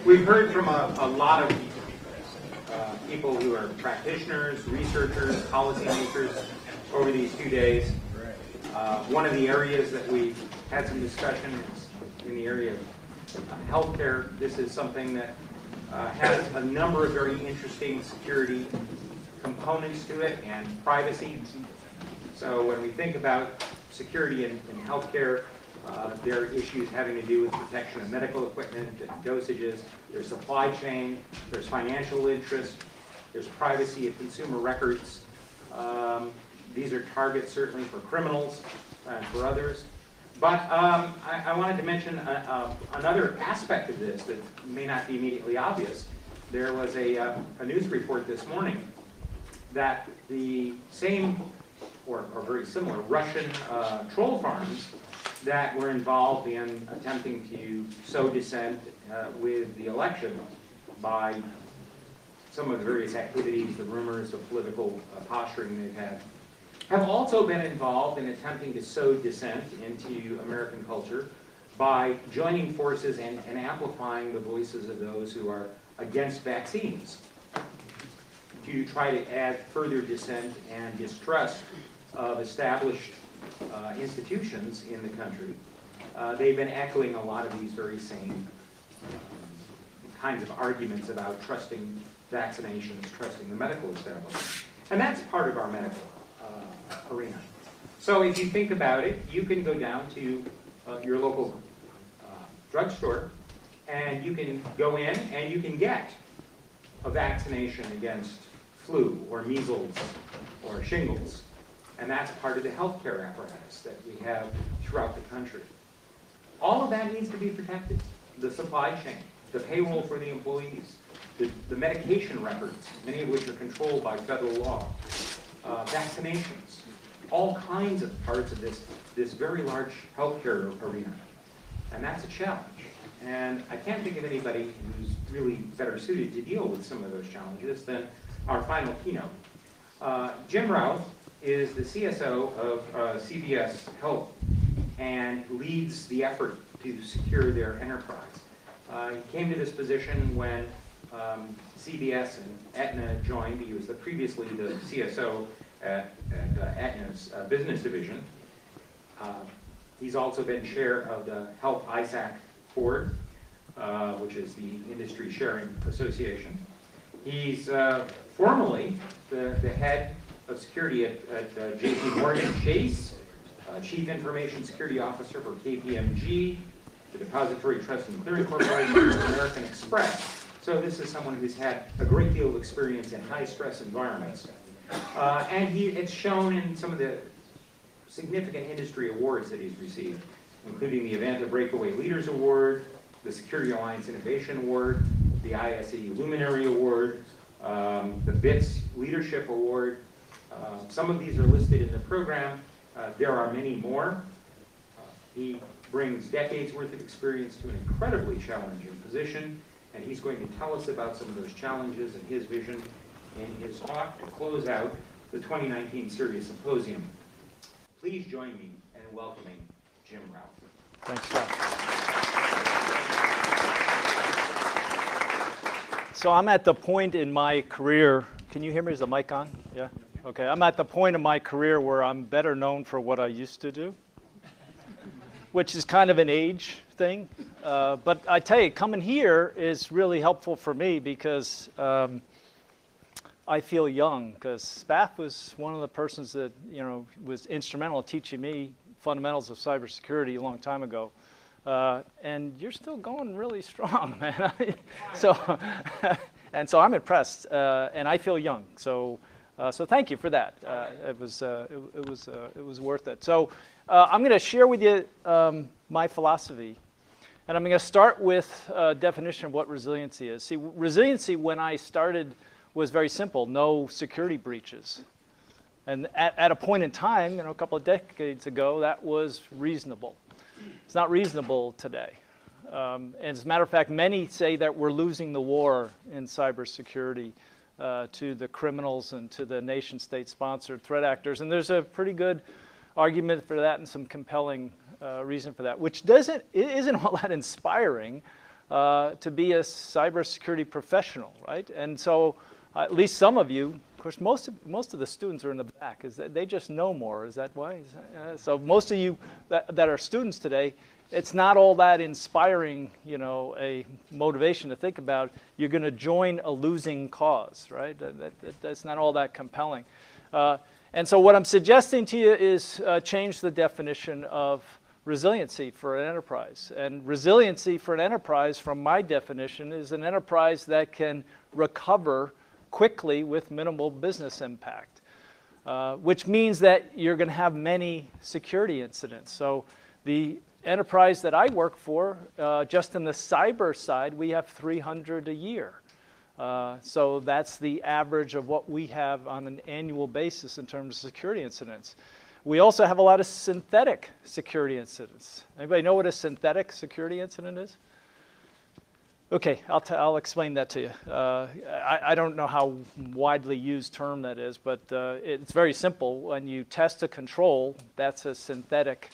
We've heard from a lot of people who are practitioners, researchers, policymakers over these 2 days. One of the areas that we've had some discussion is in the area of healthcare. This is something that has a number of very interesting security components to it and privacy. So when we think about security in healthcare, there are issues having to do with protection of medical equipment and dosages. There's supply chain, there's financial interest, there's privacy of consumer records. These are targets certainly for criminals and for others. But I wanted to mention another aspect of this that may not be immediately obvious. There was a news report this morning that the same or very similar Russian troll farms that were involved in attempting to sow dissent with the election by some of the various activities, the rumors, the political posturing they've had, have also been involved in attempting to sow dissent into American culture by joining forces and amplifying the voices of those who are against vaccines to try to add further dissent and distrust of established institutions in the country. They've been echoing a lot of these very same kinds of arguments about trusting vaccinations, trusting the medical establishment. And that's part of our medical arena. So if you think about it, you can go down to your local drugstore and you can go in and you can get a vaccination against flu or measles or shingles. And that's part of the healthcare apparatus that we have throughout the country. All of that needs to be protected. The supply chain, the payroll for the employees, the medication records, many of which are controlled by federal law, vaccinations, all kinds of parts of this very large healthcare arena. And that's a challenge. And I can't think of anybody who's really better suited to deal with some of those challenges than our final keynote. Jim Routh is the CSO of CVS Health and leads the effort to secure their enterprise. He came to this position when CVS and Aetna joined. He was previously the CSO at Aetna's business division. He's also been chair of the Health ISAC board, which is the Industry Sharing Association. He's formerly the head of security at JP Morgan Chase, Chief Information Security Officer for KPMG, the Depository Trust and Clearing Corporation, American Express. So this is someone who's had a great deal of experience in high-stress environments. And it's shown in some of the significant industry awards that he's received, including the Avanta Breakaway Leaders Award, the Security Alliance Innovation Award, the ISE Luminary Award, the BITS Leadership Award. Some of these are listed in the program. There are many more. He brings decades worth of experience to an incredibly challenging position, and he's going to tell us about some of those challenges and his vision in his talk to close out the 2019 CERIAS Symposium. Please join me in welcoming Jim Routh. Thanks, Scott. So I'm at the point in my career, can you hear me? Is the mic on? Yeah? Okay, I'm at the point in my career where I'm better known for what I used to do, which is kind of an age thing. But I tell you, coming here is really helpful for me because I feel young, because Spath was one of the persons that was instrumental in teaching me fundamentals of cybersecurity a long time ago. And you're still going really strong, man. So I'm impressed, and I feel young. So thank you for that. It was worth it. So I'm going to share with you my philosophy, and I'm going to start with a definition of what resiliency is. See, resiliency when I started was very simple: no security breaches. And at a point in time, a couple of decades ago, that was reasonable. It's not reasonable today. And as a matter of fact, many say that we're losing the war in cybersecurity to the criminals and to the nation-state sponsored threat actors. And there's a pretty good argument for that and some compelling reason for that, which isn't all that inspiring, to be a cybersecurity professional, right? And so at least some of you, of course, most of the students are in the back. Is that they just know more? Is that why? So most of you that are students today, it's not all that inspiring, a motivation to think about. You're going to join a losing cause, right? That's not all that compelling. And so what I'm suggesting to you is change the definition of resiliency for an enterprise. And resiliency for an enterprise, from my definition, is an enterprise that can recover quickly with minimal business impact, which means that you're going to have many security incidents. So the enterprise that I work for, just in the cyber side, we have 300 a year. So that's the average of what we have on an annual basis in terms of security incidents. We also have a lot of synthetic security incidents. Anybody know what a synthetic security incident is? Okay, I'll explain that to you. I don't know how widely used term that is, but it's very simple. When you test a control, that's a synthetic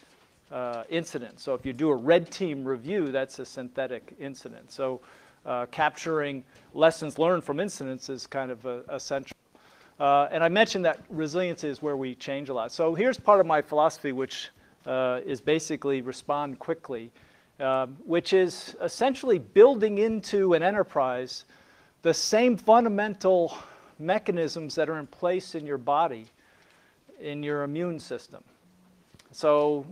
incident. So if you do a red team review, that's a synthetic incident. So capturing lessons learned from incidents is kind of essential. And I mentioned that resiliency is where we change a lot. So here's part of my philosophy, which is basically respond quickly, which is essentially building into an enterprise the same fundamental mechanisms that are in place in your body, in your immune system. So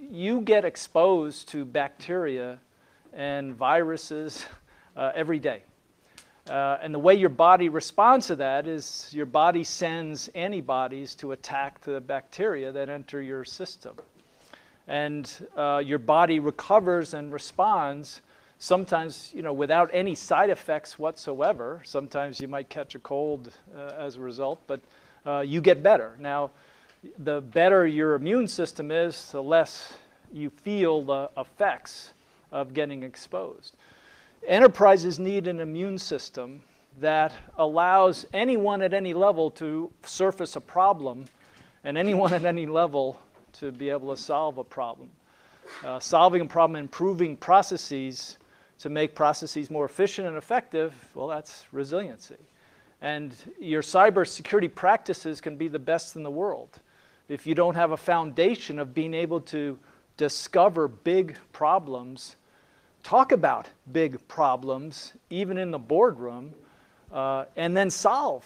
you get exposed to bacteria and viruses every day. And the way your body responds to that is your body sends antibodies to attack the bacteria that enter your system. And your body recovers and responds, sometimes without any side effects whatsoever. Sometimes you might catch a cold as a result, but you get better. Now, the better your immune system is, the less you feel the effects of getting exposed. Enterprises need an immune system that allows anyone at any level to surface a problem and anyone at any level to be able to solve a problem. Solving a problem, improving processes to make processes more efficient and effective, well, that's resiliency. And your cybersecurity practices can be the best in the world. If you don't have a foundation of being able to discover big problems, talk about big problems, even in the boardroom, and then solve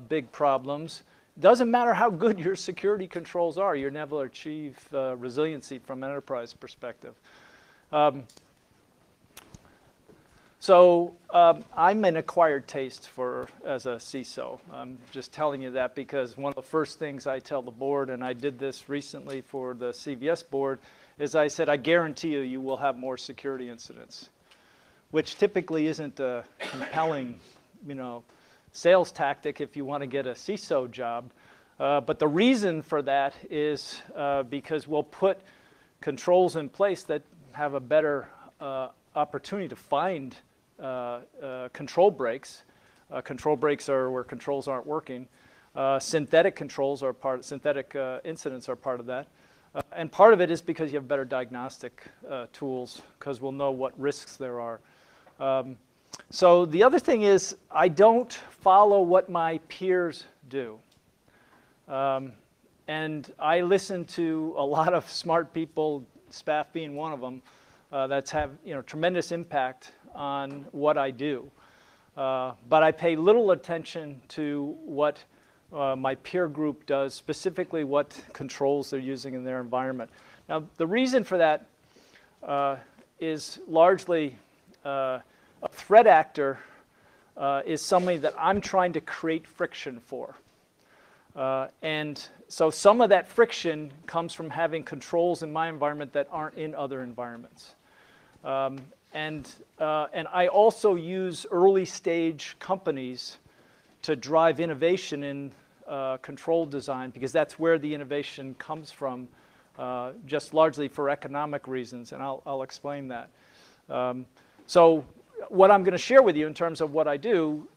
big problems, doesn't matter how good your security controls are, you'll never achieve resiliency from an enterprise perspective. I'm an acquired taste as a CISO. I'm just telling you that because one of the first things I tell the board, and I did this recently for the CVS board, is I said, I guarantee you will have more security incidents, which typically isn't a compelling, sales tactic if you want to get a CISO job. But the reason for that is because we'll put controls in place that have a better opportunity to find control breaks. Control breaks are where controls aren't working. Synthetic controls are synthetic incidents are part of that. And part of it is because you have better diagnostic tools, because we'll know what risks there are. So the other thing is I don't follow what my peers do. And I listen to a lot of smart people, Spaff being one of them, that's have tremendous impact on what I do. But I pay little attention to what my peer group does, specifically what controls they're using in their environment. Now, the reason for that is largely a threat actor is somebody that I'm trying to create friction for. And so some of that friction comes from having controls in my environment that aren't in other environments. And I also use early stage companies to drive innovation in control design, because that's where the innovation comes from, just largely for economic reasons, and I'll explain that. So what I'm going to share with you in terms of what I do,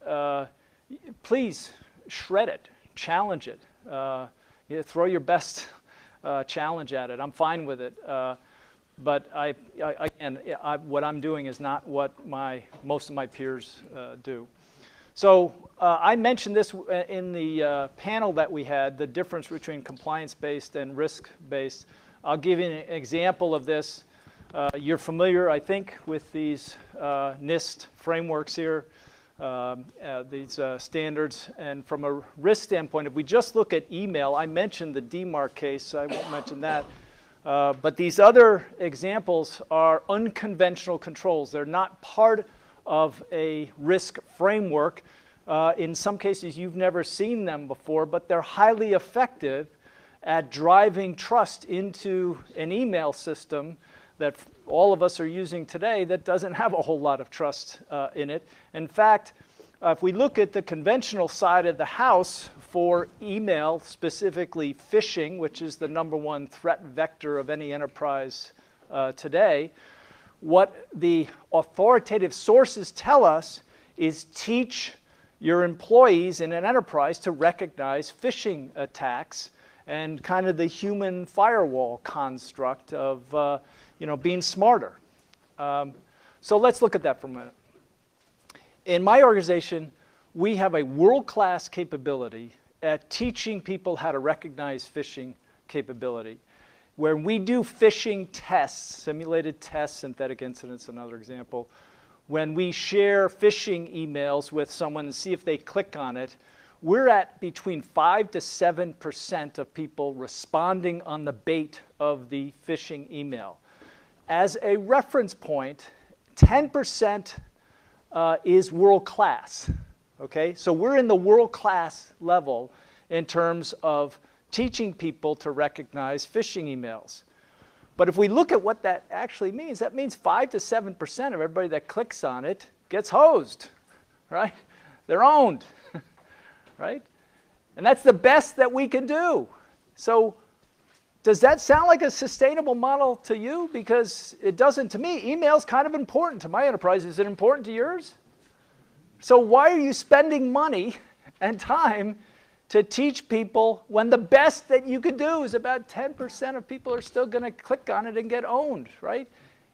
please shred it, challenge it, throw your best challenge at it. I'm fine with it. But again, what I'm doing is not what most of my peers do. So I mentioned this in the panel that we had, the difference between compliance-based and risk-based. I'll give you an example of this. You're familiar, I think, with these NIST frameworks here, these standards. And from a risk standpoint, if we just look at email, I mentioned the DMARC case, so I won't mention that. But these other examples are unconventional controls. They're not part of a risk framework. In some cases, you've never seen them before, but they're highly effective at driving trust into an email system that all of us are using today that doesn't have a whole lot of trust in it. In fact, if we look at the conventional side of the house for email, specifically phishing, which is the #1 threat vector of any enterprise today, what the authoritative sources tell us is teach your employees in an enterprise to recognize phishing attacks and kind of the human firewall construct of being smarter. So let's look at that for a minute. In my organization, we have a world-class capability at teaching people how to recognize phishing capability. Where we do phishing tests, simulated tests, synthetic incidents, another example, when we share phishing emails with someone and see if they click on it, we're at between 5 to 7% of people responding on the bait of the phishing email. As a reference point, 10% is world-class, okay? So we're in the world-class level in terms of teaching people to recognize phishing emails. But if we look at what that actually means, that means 5 to 7% of everybody that clicks on it gets hosed, right? They're owned, right? And that's the best that we can do. So does that sound like a sustainable model to you? Because it doesn't to me. Email's kind of important to my enterprise. Is it important to yours? So why are you spending money and time to teach people when the best that you could do is about 10% of people are still going to click on it and get owned, right?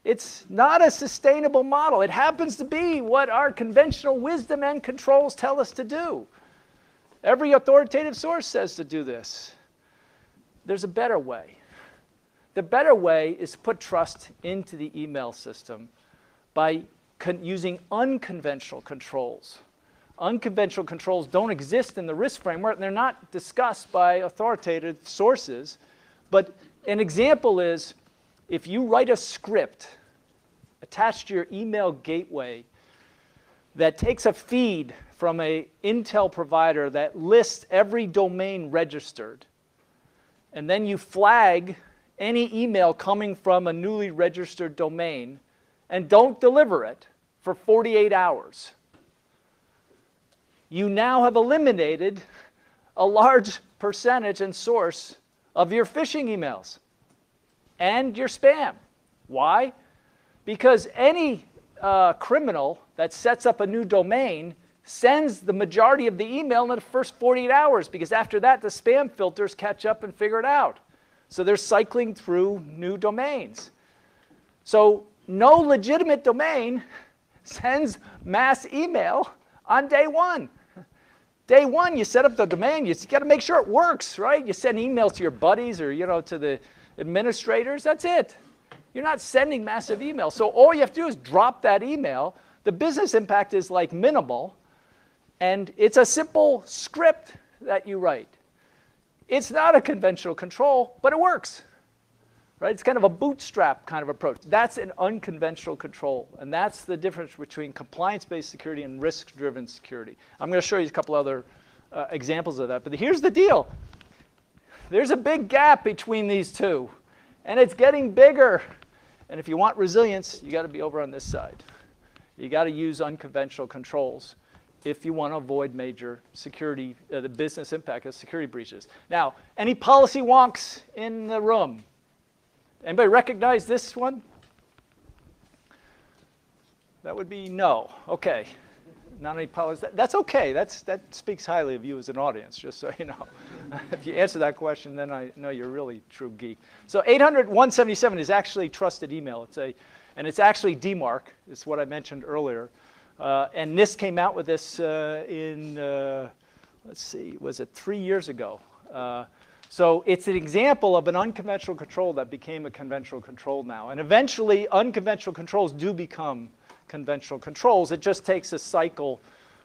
It's not a sustainable model. It happens to be what our conventional wisdom and controls tell us to do. Every authoritative source says to do this. There's a better way. The better way is to put trust into the email system by using unconventional controls. Unconventional controls don't exist in the risk framework, and they're not discussed by authoritative sources. But an example is if you write a script attached to your email gateway that takes a feed from an Intel provider that lists every domain registered, and then you flag any email coming from a newly registered domain and don't deliver it for 48 hours. You now have eliminated a large percentage and source of your phishing emails and your spam. Why? Because any criminal that sets up a new domain sends the majority of the email in the first 48 hours, because after that, the spam filters catch up and figure it out. So they're cycling through new domains. So no legitimate domain sends mass email on day one. Day one, you set up the domain. You got to make sure it works, right? You send emails to your buddies or to the administrators. That's it. You're not sending massive emails. So all you have to do is drop that email. The business impact is like minimal, and it's a simple script that you write. It's not a conventional control, but it works, right? It's kind of a bootstrap kind of approach. That's an unconventional control, and that's the difference between compliance-based security and risk-driven security. I'm going to show you a couple other examples of that, but here's the deal. There's a big gap between these two, and it's getting bigger. And if you want resilience, you got to be over on this side. You got to use unconventional controls if you want to avoid major security, the business impact of security breaches. Now, any policy wonks in the room? Anybody recognize this one? That would be no. Okay. Not any policies. That's okay. That speaks highly of you as an audience, just so you know. If you answer that question, then I know you're really a true geek. So 800-177 is actually trusted email. And it's actually DMARC. It's what I mentioned earlier. And NIST came out with this in, let's see, was it 3 years ago? So it's an example of an unconventional control that became a conventional control now. And eventually, unconventional controls do become conventional controls. It just takes a cycle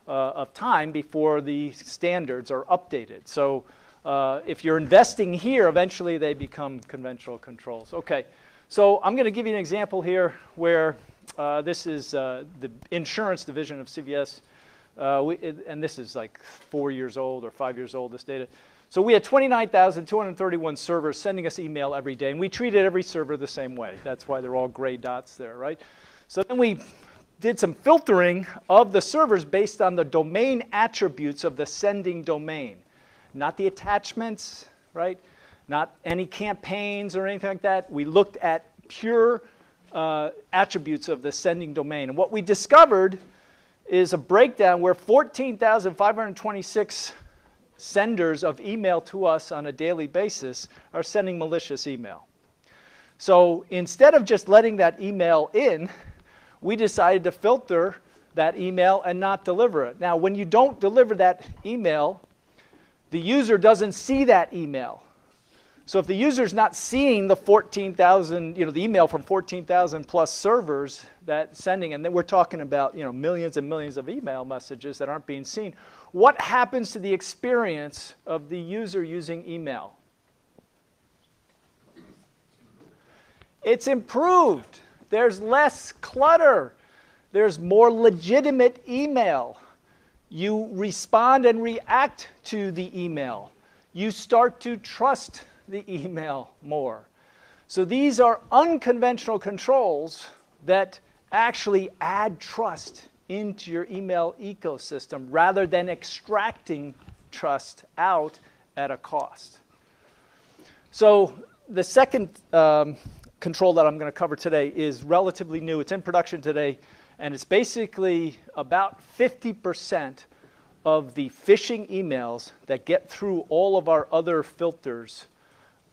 of time before the standards are updated. So if you're investing here, eventually they become conventional controls. Okay, so I'm going to give you an example here where this is the insurance division of CVS. And this is like 4 years old or 5 years old, this data. So we had 29,231 servers sending us email every day, and we treated every server the same way. That's why they're all gray dots there, right? So then we did some filtering of the servers based on the domain attributes of the sending domain. Not the attachments, right? Not any campaigns or anything like that. We looked at pure attributes of the sending domain. And what we discovered is a breakdown where 14,526 senders of email to us on a daily basis are sending malicious email. So instead of just letting that email in, we decided to filter that email and not deliver it. Now, when you don't deliver that email, the user doesn't see that email. So if the user's not seeing the 14,000, the email from 14,000 plus servers that sending, and then we're talking about, millions and millions of email messages that aren't being seen, what happens to the experience of the user using email? It's improved. There's less clutter. There's more legitimate email. You respond and react to the email. You start to trust the email more. So these are unconventional controls that actually add trust into your email ecosystem rather than extracting trust out at a cost. So the second control that I'm going to cover today is relatively new. It's in production today, and it's basically about 50% of the phishing emails that get through all of our other filters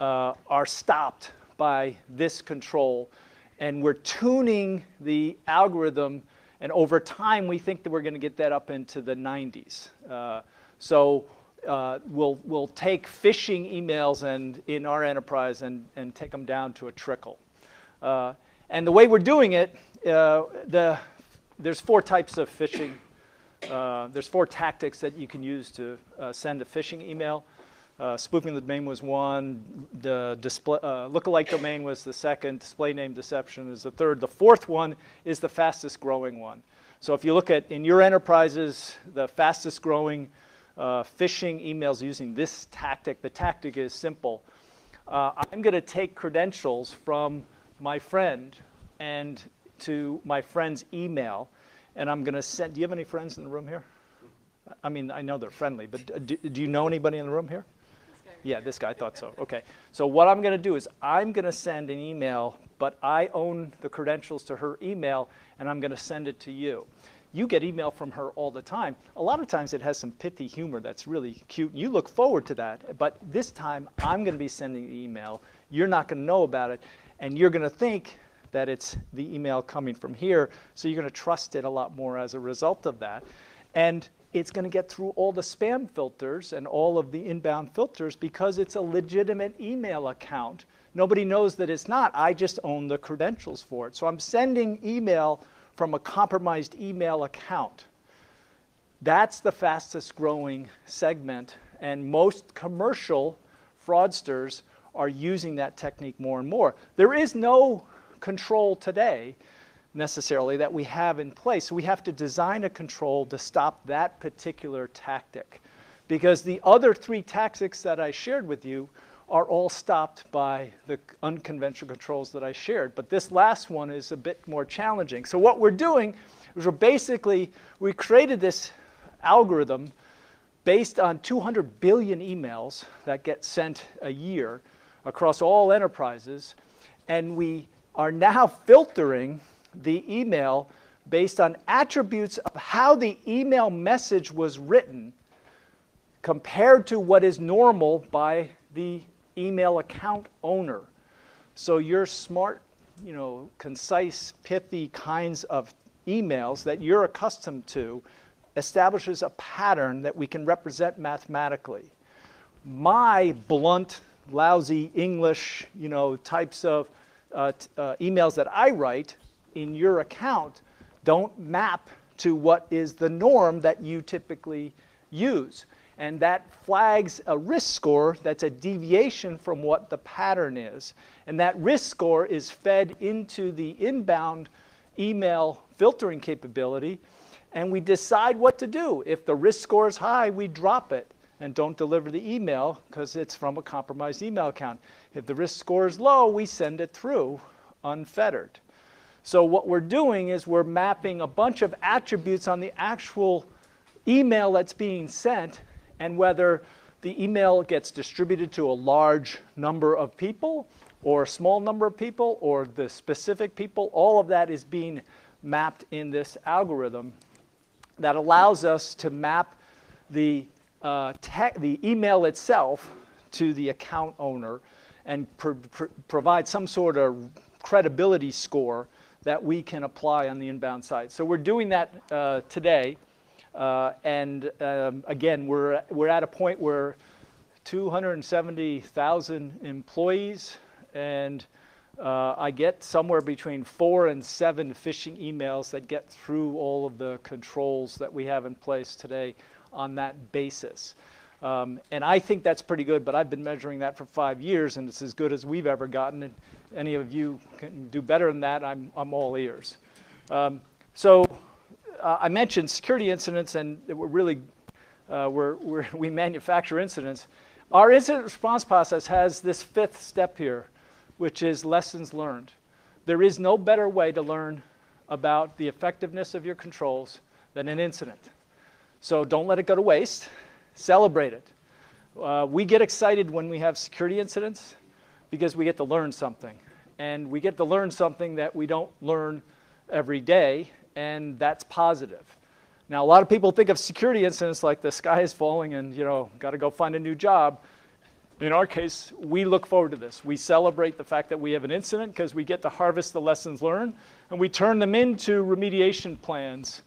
are stopped by this control. And we're tuning the algorithm, and over time we think that we're going to get that up into the 90s. We'll take phishing emails and in our enterprise and take them down to a trickle. And the way we're doing it, there's 4 types of phishing. There's 4 tactics that you can use to send a phishing email. Spoofing the domain was one. The lookalike domain was the second. Display name deception is the third. The fourth one is the fastest growing one. So if you look at in your enterprises, the fastest growing phishing emails using this tactic, the tactic is simple. I'm going to take credentials from my friend and to my friend's email, and I'm going to send. Do you have any friends in the room here? I mean, I know they're friendly, but do you know anybody in the room here? Yeah, this guy, I thought so. Okay. So what I'm going to do is I'm going to send an email, but I own the credentials to her email, and I'm going to send it to you. You get email from her all the time. A lot of times it has some pithy humor that's really cute. You look forward to that. But this time, I'm going to be sending the email. You're not going to know about it, and you're going to think that it's the email coming from here, so you're going to trust it a lot more as a result of that. And it's going to get through all the spam filters and all of the inbound filters because it's a legitimate email account. Nobody knows that it's not. I just own the credentials for it. So I'm sending email from a compromised email account. That's the fastest growing segment, and most commercial fraudsters are using that technique more and more. There is no control today necessarily that we have in place. So we have to design a control to stop that particular tactic, because the other 3 tactics that I shared with you are all stopped by the unconventional controls that I shared. But this last one is a bit more challenging. So what we're doing is we created this algorithm based on 200 billion emails that get sent a year across all enterprises, and we are now filtering the email based on attributes of how the email message was written compared to what is normal by the email account owner. So your smart, concise, pithy kinds of emails that you're accustomed to establishes a pattern that we can represent mathematically. My blunt, lousy English, types of emails that I write in your account don't map to what is the norm that you typically use. And that flags a risk score that's a deviation from what the pattern is. And that risk score is fed into the inbound email filtering capability, and we decide what to do. If the risk score is high, we drop it and don't deliver the email because it's from a compromised email account. If the risk score is low, we send it through unfettered. So what we're doing is we're mapping a bunch of attributes on the actual email that's being sent, and whether the email gets distributed to a large number of people or a small number of people or the specific people, all of that is being mapped in this algorithm that allows us to map the email itself to the account owner and provide some sort of credibility score that we can apply on the inbound side. So we're doing that today. Again, we're at a point where 270,000 employees, and I get somewhere between 4 and 7 phishing emails that get through all of the controls that we have in place today on that basis. And I think that's pretty good, but I've been measuring that for 5 years, and it's as good as we've ever gotten. And any of you can do better than that, I'm all ears. I mentioned security incidents, and we're really, we manufacture incidents. Our incident response process has this 5th step here, which is lessons learned. There is no better way to learn about the effectiveness of your controls than an incident. So don't let it go to waste. Celebrate it. We get excited when we have security incidents because we get to learn something. And we get to learn something that we don't learn every day, and that's positive. Now, a lot of people think of security incidents like the sky is falling and, got to go find a new job. In our case, we look forward to this. We celebrate the fact that we have an incident because we get to harvest the lessons learned, and we turn them into remediation plans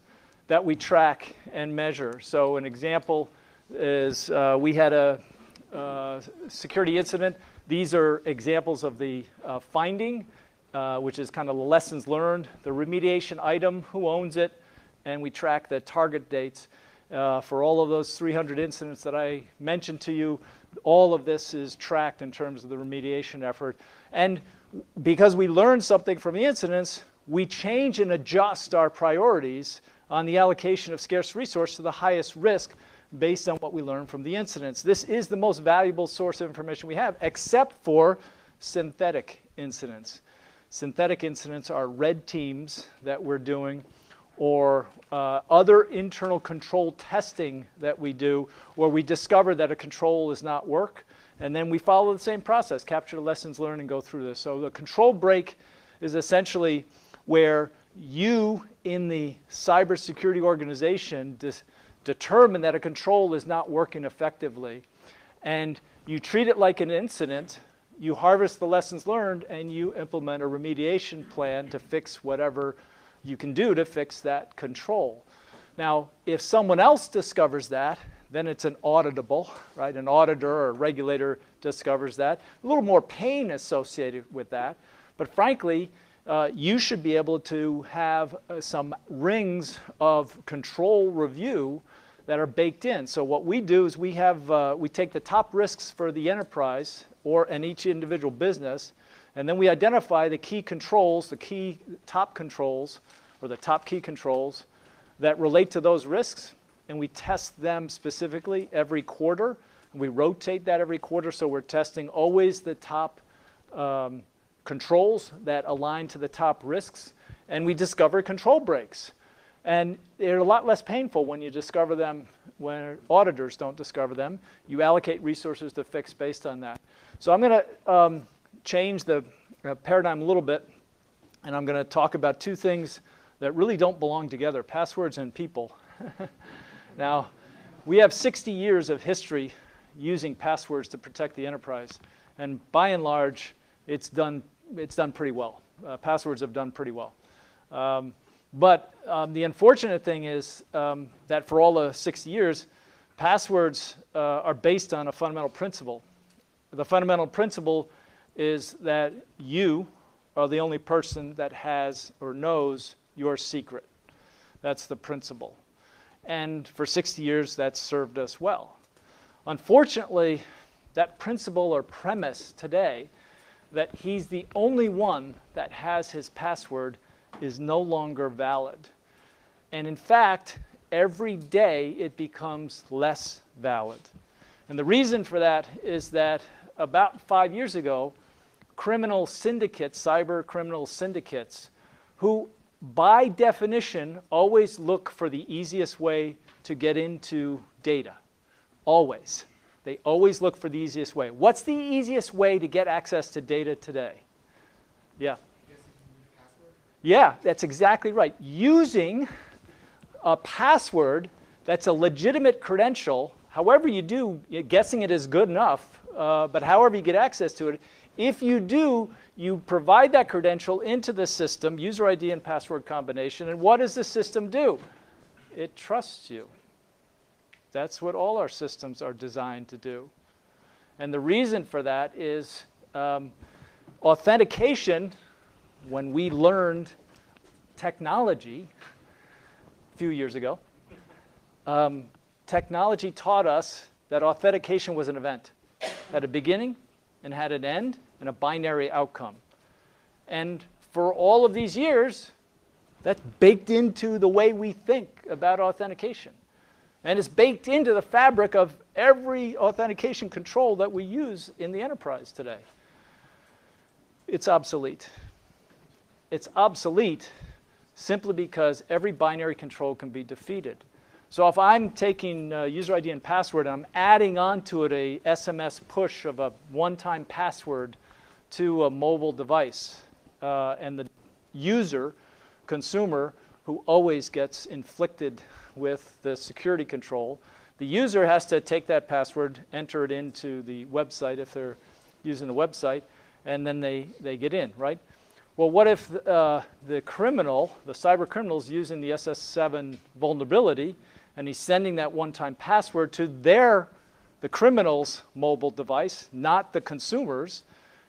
that we track and measure. So an example is we had a security incident. These are examples of the finding, which is kind of the lessons learned, the remediation item, who owns it, and we track the target dates. For all of those 300 incidents that I mentioned to you, all of this is tracked in terms of the remediation effort. And because we learned something from the incidents, we change and adjust our priorities on the allocation of scarce resource to the highest risk based on what we learned from the incidents. This is the most valuable source of information we have, except for synthetic incidents. Synthetic incidents are red teams that we're doing, or other internal control testing that we do, where we discover that a control does not work, and then we follow the same process, capture the lessons learned and go through this. So the control break is essentially where you in the cybersecurity organization determine that a control is not working effectively, and you treat it like an incident. You harvest the lessons learned, and you implement a remediation plan to fix whatever you can do to fix that control. Now, if someone else discovers that, then it's an auditable, right? An auditor or a regulator discovers that. A little more pain associated with that, but frankly, you should be able to have some rings of control review that are baked in. So what we do is we take the top risks for the enterprise and each individual business, and then we identify the key controls, the key top controls, or the top key controls that relate to those risks, and we test them specifically every quarter. We rotate that every quarter, so we're testing always the top controls that align to the top risks, and we discover control breaks. And they're a lot less painful when you discover them, when auditors don't discover them. You allocate resources to fix based on that. So I'm going to change the paradigm a little bit, and I'm going to talk about two things that really don't belong together, passwords and people. Now, we have 60 years of history using passwords to protect the enterprise, and by and large, it's done pretty well. Passwords have done pretty well. But the unfortunate thing is that for all the 60 years, passwords are based on a fundamental principle. The fundamental principle is that you are the only person that has or knows your secret. That's the principle. And for 60 years, that's served us well. Unfortunately, that principle or premise today, that he's the only one that has his password, is no longer valid. And in fact, every day it becomes less valid. And the reason for that is that about 5 years ago, criminal syndicates, cyber criminal syndicates, who by definition always look for the easiest way to get into data. Always. They always look for the easiest way. What's the easiest way to get access to data today? Yeah. Yeah, that's exactly right. Using a password that's a legitimate credential, however you do, guessing it is good enough, but however you get access to it, if you do, you provide that credential into the system, user ID and password combination, and what does the system do? It trusts you. That's what all our systems are designed to do. And the reason for that is authentication. When we learned technology a few years ago, technology taught us that authentication was an event. Had a beginning and had an end and a binary outcome. And for all of these years, that's baked into the way we think about authentication. And it's baked into the fabric of every authentication control that we use in the enterprise today. It's obsolete. It's obsolete simply because every binary control can be defeated. So if I'm taking user ID and password and I'm adding onto it a SMS push of a one-time password to a mobile device, and the user, consumer, who always gets inflicted with the security control, the user has to take that password, enter it into the website if they're using the website, and then they get in, right? Well, what if the criminal, the cyber criminal, is using the SS7 vulnerability, and he's sending that one-time password to the criminal's mobile device, not the consumer's,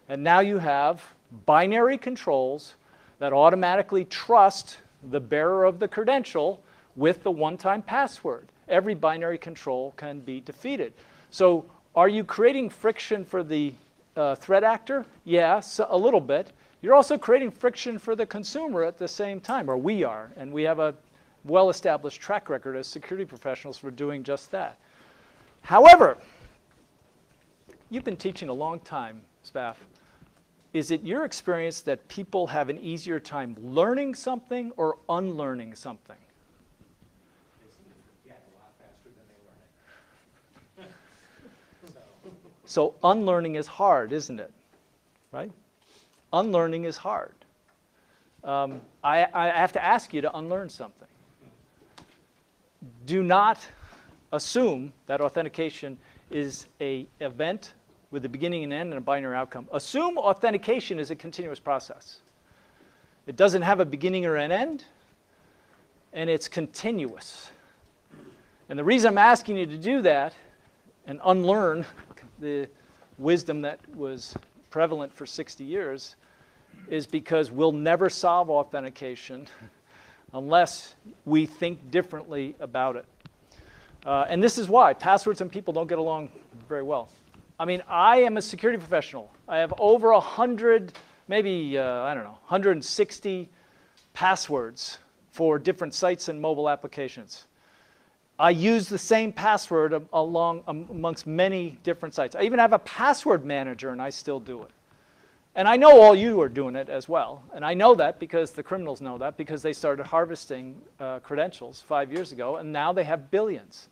and now you have binary controls that automatically trust the bearer of the credential with the one-time password. Every binary control can be defeated. So are you creating friction for the threat actor? Yeah, so a little bit. You're also creating friction for the consumer at the same time, or we are, and we have a well-established track record as security professionals for doing just that. However, you've been teaching a long time, Spaff. Is it your experience that people have an easier time learning something or unlearning something? They seem to forget a lot faster than they learn it. So unlearning is hard, isn't it? Right? Unlearning is hard. I have to ask you to unlearn something. Do not assume that authentication is an event with a beginning and end and a binary outcome. Assume authentication is a continuous process. It doesn't have a beginning or an end, and it's continuous. And the reason I'm asking you to do that and unlearn the wisdom that was prevalent for 60 years is because we'll never solve authentication unless we think differently about it. And this is why passwords and people don't get along very well. I mean, I am a security professional. I have over 100, maybe, I don't know, 160 passwords for different sites and mobile applications. I use the same password amongst many different sites. I even have a password manager, and I still do it. And I know all you are doing it as well. And I know that because the criminals know that, because they started harvesting credentials 5 years ago, and now they have billions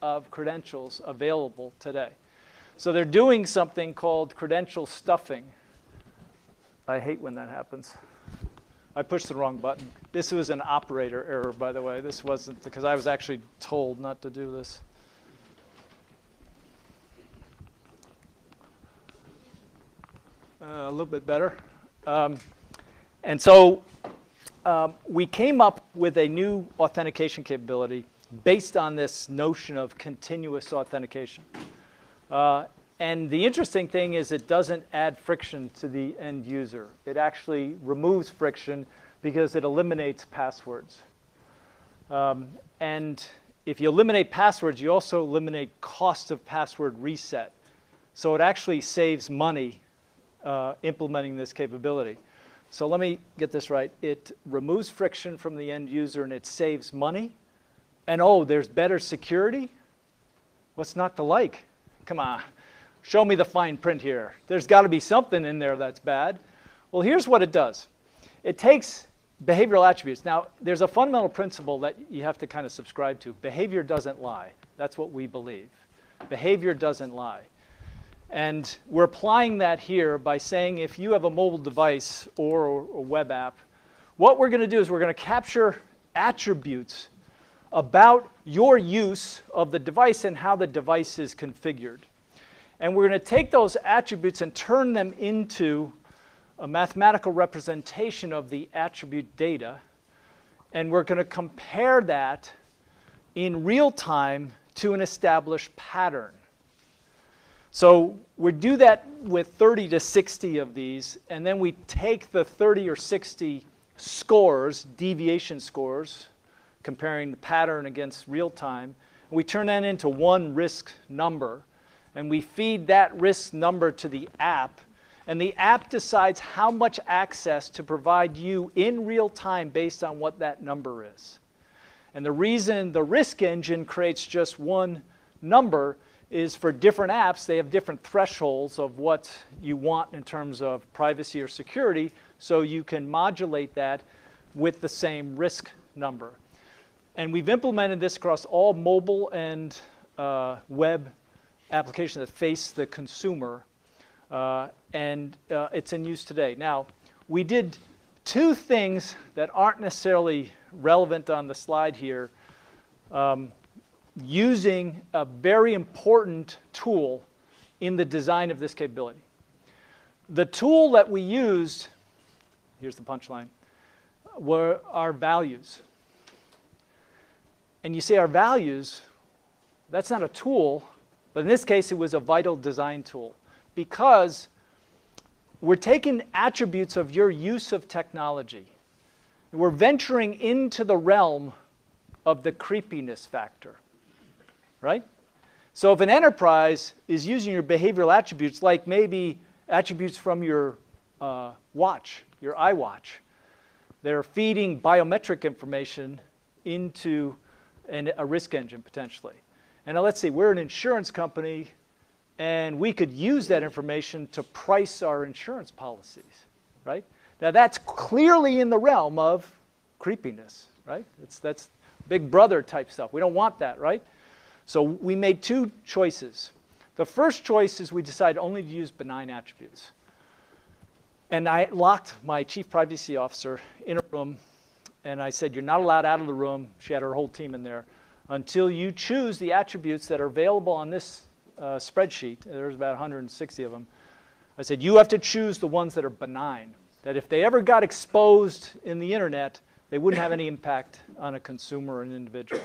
of credentials available today. So they're doing something called credential stuffing. I hate when that happens. I pushed the wrong button. This was an operator error, by the way. This wasn't, because I was actually told not to do this. A little bit better. And so we came up with a new authentication capability based on this notion of continuous authentication. And the interesting thing is it doesn't add friction to the end user. It actually removes friction because it eliminates passwords. And if you eliminate passwords, you also eliminate cost of password reset. So it actually saves money implementing this capability. So let me get this right. It removes friction from the end user and it saves money. And oh, there's better security? What's not to like? Come on. Show me the fine print here. There's got to be something in there that's bad. Well, here's what it does. It takes behavioral attributes. Now, there's a fundamental principle that you have to kind of subscribe to. Behavior doesn't lie. That's what we believe. Behavior doesn't lie. And we're applying that here by saying if you have a mobile device or a web app, what we're going to do is we're going to capture attributes about your use of the device and how the device is configured. And we're going to take those attributes and turn them into a mathematical representation of the attribute data. And we're going to compare that in real time to an established pattern. So we do that with 30 to 60 of these, and then we take the 30 or 60 scores, deviation scores, comparing the pattern against real time, and we turn that into one risk number, and we feed that risk number to the app, and the app decides how much access to provide you in real time based on what that number is. And the reason the risk engine creates just one number is for different apps, they have different thresholds of what you want in terms of privacy or security, so you can modulate that with the same risk number. And we've implemented this across all mobile and web applications that face the consumer, and it's in use today. Now, we did two things that aren't necessarily relevant on the slide here, using a very important tool in the design of this capability. The tool that we used, here's the punchline, were our values. And you say our values, that's not a tool, but in this case it was a vital design tool, because we're taking attributes of your use of technology. We're venturing into the realm of the creepiness factor. Right? So if an enterprise is using your behavioral attributes, like maybe attributes from your watch, your iWatch, they're feeding biometric information into a risk engine potentially. And now let's see, we're an insurance company, and we could use that information to price our insurance policies, right? Now that's clearly in the realm of creepiness, right? That's Big Brother type stuff. We don't want that, right? So we made two choices. The first choice is we decided only to use benign attributes. And I locked my chief privacy officer in a room, and I said, you're not allowed out of the room, she had her whole team in there, until you choose the attributes that are available on this spreadsheet. There's about 160 of them. I said, you have to choose the ones that are benign, that if they ever got exposed in the internet, they wouldn't have any impact on a consumer or an individual.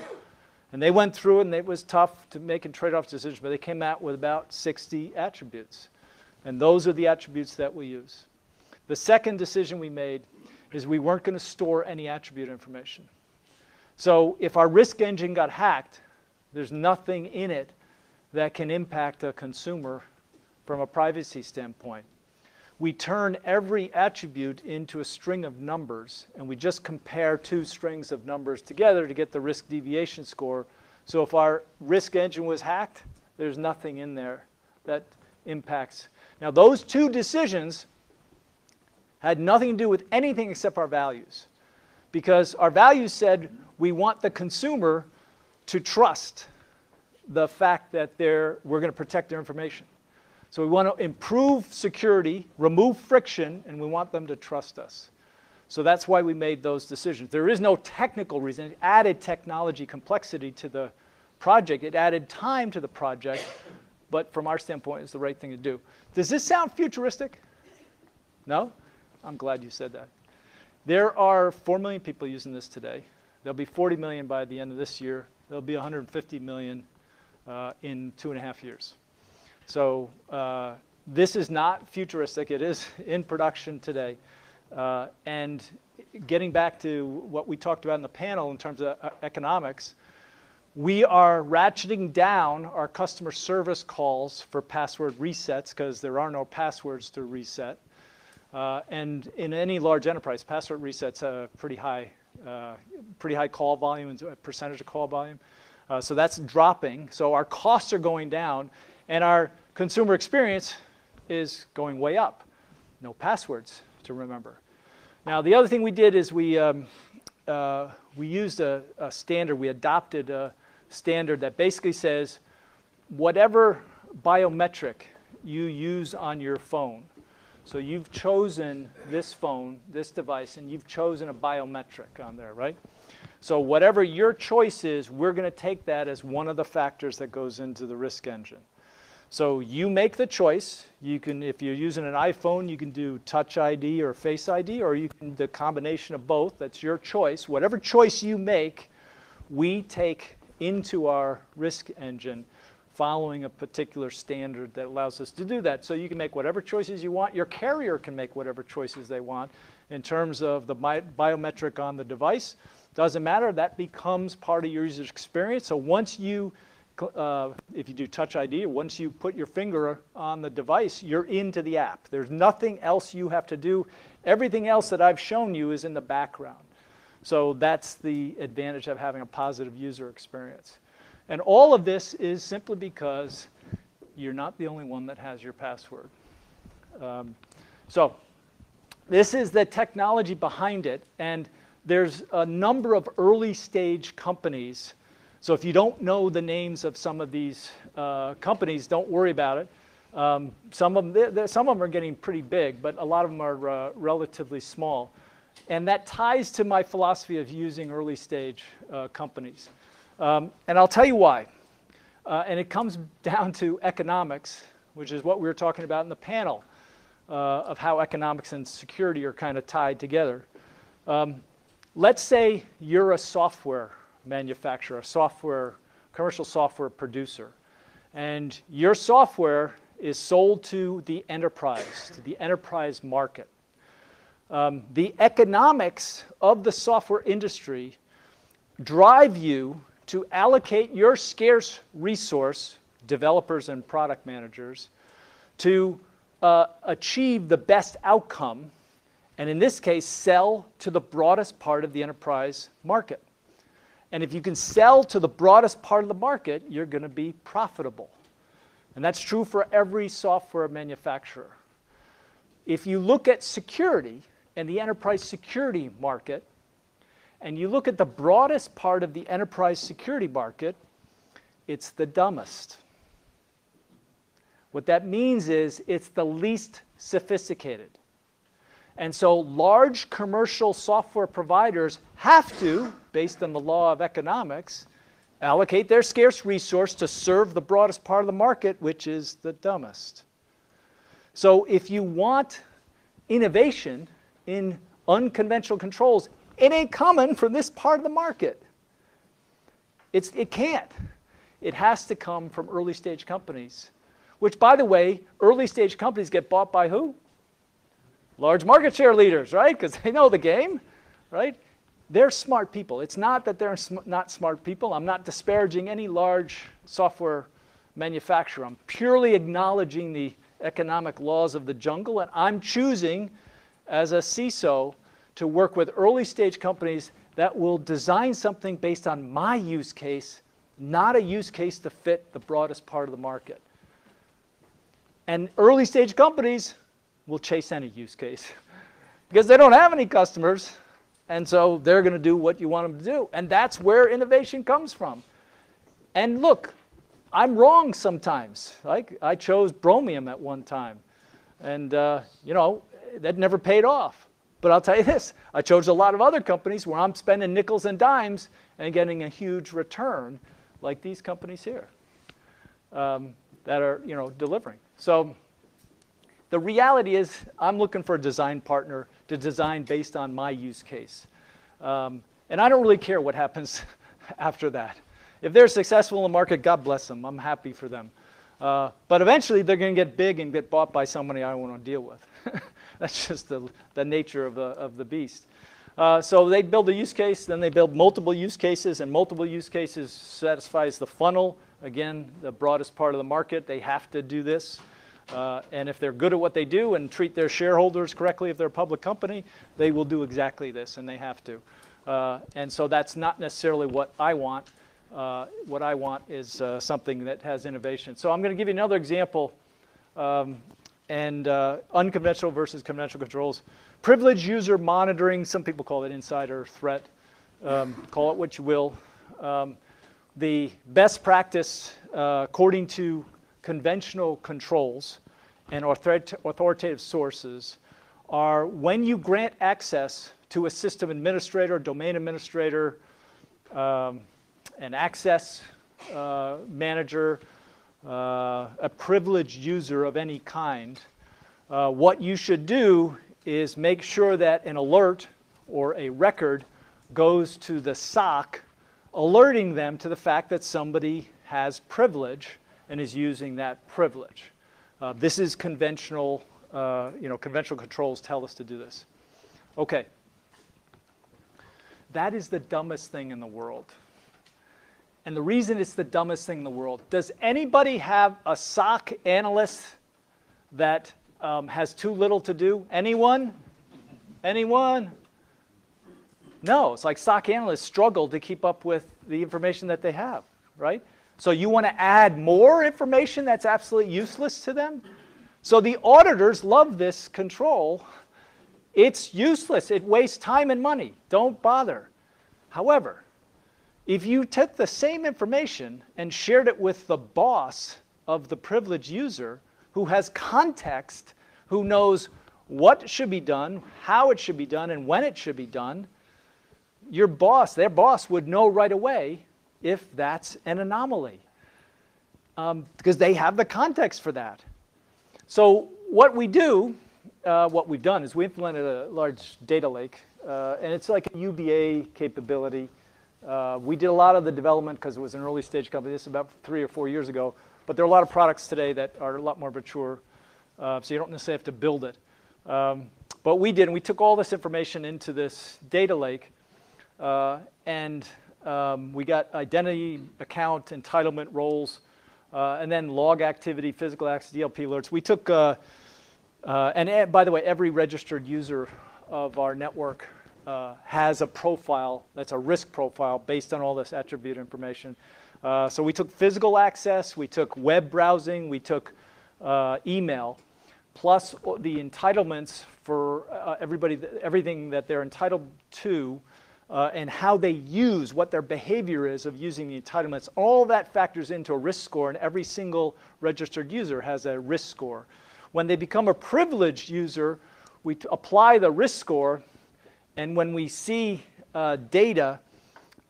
And they went through it, and it was tough to make trade-off decisions, but they came out with about 60 attributes. And those are the attributes that we use. The second decision we made is we weren't going to store any attribute information. So if our risk engine got hacked, there's nothing in it that can impact a consumer from a privacy standpoint. We turn every attribute into a string of numbers, and we just compare two strings of numbers together to get the risk deviation score. So if our risk engine was hacked, there's nothing in there that impacts. Now those two decisions had nothing to do with anything except our values, because our values said we want the consumer to trust the fact that we're going to protect their information. So we want to improve security, remove friction, and we want them to trust us. So that's why we made those decisions. There is no technical reason. It added technology complexity to the project. It added time to the project, but from our standpoint, it's the right thing to do. Does this sound futuristic? No? I'm glad you said that. There are 4 million people using this today. There'll be 40 million by the end of this year. There'll be 150 million in 2.5 years. So this is not futuristic. It is in production today. And getting back to what we talked about in the panel in terms of economics, we are ratcheting down our customer service calls for password resets because there are no passwords to reset. And in any large enterprise, password resets a pretty high call volume and percentage of call volume. So that's dropping. So our costs are going down, and our consumer experience is going way up. No passwords to remember. Now, the other thing we did is we used a standard. We adopted a standard that basically says whatever biometric you use on your phone. So you've chosen this phone, this device, and you've chosen a biometric on there, right? So whatever your choice is, we're going to take that as one of the factors that goes into the risk engine. So you make the choice. You can, if you're using an iPhone, you can do Touch ID or Face ID, or you can do the combination of both. That's your choice. Whatever choice you make, we take into our risk engine following a particular standard that allows us to do that. So you can make whatever choices you want. Your carrier can make whatever choices they want in terms of the biometric on the device. Doesn't matter. That becomes part of your user experience. So once you if you do Touch ID, once you put your finger on the device, you're into the app. There's nothing else you have to do. Everything else that I've shown you is in the background. So that's the advantage of having a positive user experience. And all of this is simply because you're not the only one that has your password. So this is the technology behind it. And there's a number of early stage companies. So if you don't know the names of some of these companies, don't worry about it. Some of them are getting pretty big, but a lot of them are relatively small. And that ties to my philosophy of using early stage companies. And I'll tell you why. And it comes down to economics, which is what we were talking about in the panel of how economics and security are kind of tied together. Let's say you're a software manufacturer, a commercial software producer, and your software is sold to the enterprise market. The economics of the software industry drive you to allocate your scarce resource, developers and product managers, to achieve the best outcome, and in this case, sell to the broadest part of the enterprise market. And if you can sell to the broadest part of the market, you're going to be profitable. And that's true for every software manufacturer. If you look at security and the enterprise security market, and you look at the broadest part of the enterprise security market, it's the dumbest. What that means is it's the least sophisticated. And so large commercial software providers have to, based on the law of economics, allocate their scarce resource to serve the broadest part of the market, which is the dumbest. So if you want innovation in unconventional controls, it ain't coming from this part of the market. It can't. It has to come from early stage companies, which, by the way, early stage companies get bought by who? Large market share leaders, right? Because they know the game, right? They're smart people. It's not that they're not smart people. I'm not disparaging any large software manufacturer. I'm purely acknowledging the economic laws of the jungle, and I'm choosing, as a CISO, to work with early stage companies that will design something based on my use case, not a use case to fit the broadest part of the market. And early stage companies will chase any use case because they don't have any customers, and so they're going to do what you want them to do. And that's where innovation comes from. And look, I'm wrong sometimes. Like, I chose Bromium at one time, and you know, that never paid off. But I'll tell you this, I chose a lot of other companies where I'm spending nickels and dimes and getting a huge return, like these companies here, that are, you know, delivering. So the reality is I'm looking for a design partner to design based on my use case. And I don't really care what happens after that. If they're successful in the market, God bless them. I'm happy for them. But eventually, they're going to get big and get bought by somebody I don't want to deal with. That's just the nature of the beast. So they build a use case, then they build multiple use cases, and multiple use cases satisfies the funnel. Again, the broadest part of the market, they have to do this. And if they're good at what they do and treat their shareholders correctly, if they're a public company, they will do exactly this, and they have to. And so that's not necessarily what I want. What I want is something that has innovation. So I'm going to give you another example, unconventional versus conventional controls. Privileged user monitoring, some people call it insider threat. Call it what you will. The best practice, according to conventional controls and authoritative sources, are when you grant access to a system administrator, domain administrator, an access manager, a privileged user of any kind, what you should do is make sure that an alert or a record goes to the SOC, alerting them to the fact that somebody has privilege and is using that privilege. This is conventional, conventional controls tell us to do this. Okay. That is the dumbest thing in the world. And the reason it's the dumbest thing in the world, does anybody have a SOC analyst that has too little to do? Anyone? Anyone? No, it's like SOC analysts struggle to keep up with the information that they have, right? So you want to add more information that's absolutely useless to them? So the auditors love this control. It's useless. It wastes time and money. Don't bother. However, if you took the same information and shared it with the boss of the privileged user who has context, who knows what should be done, how it should be done, and when it should be done, your boss, their boss, would know right away if that's an anomaly, because they have the context for that. So what we do, what we've done is we implemented a large data lake, and it's like a UBA capability. We did a lot of the development because it was an early stage company. This is about 3 or 4 years ago. But there are a lot of products today that are a lot more mature, so you don't necessarily have to build it. But we did, and we took all this information into this data lake, and we got identity, account, entitlement roles, and then log activity, physical access, DLP alerts. We took, and by the way, every registered user of our network has a profile that's a risk profile based on all this attribute information. So we took physical access, we took web browsing, we took email, plus the entitlements for everything that they're entitled to, and how they use, what their behavior is of using the entitlements. All that factors into a risk score, and every single registered user has a risk score. When they become a privileged user, we apply the risk score, and when we see data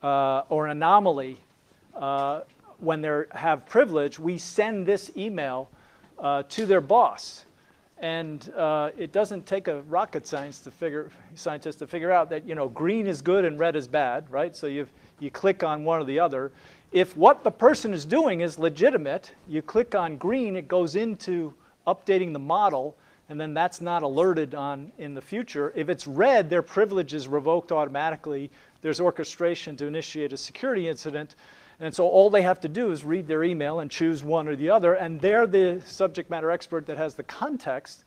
or an anomaly when they have privilege, we send this email to their boss. And it doesn't take a rocket scientist to figure out that, you know, green is good and red is bad, right? So you click on one or the other. If what the person is doing is legitimate, you click on green, it goes into updating the model, and then that's not alerted on in the future. If it's red, their privilege is revoked automatically. There's orchestration to initiate a security incident. And so all they have to do is read their email and choose one or the other, and they're the subject matter expert that has the context.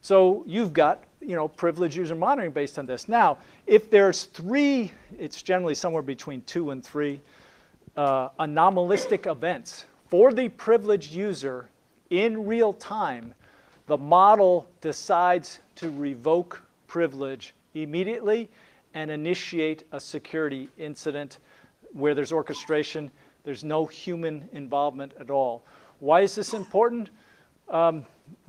So you've got, you know, privileged user monitoring based on this. Now, if there's 3, it's generally somewhere between 2 and 3 anomalistic events for the privileged user in real time, the model decides to revoke privilege immediately and initiate a security incident where there's orchestration. There's no human involvement at all. Why is this important?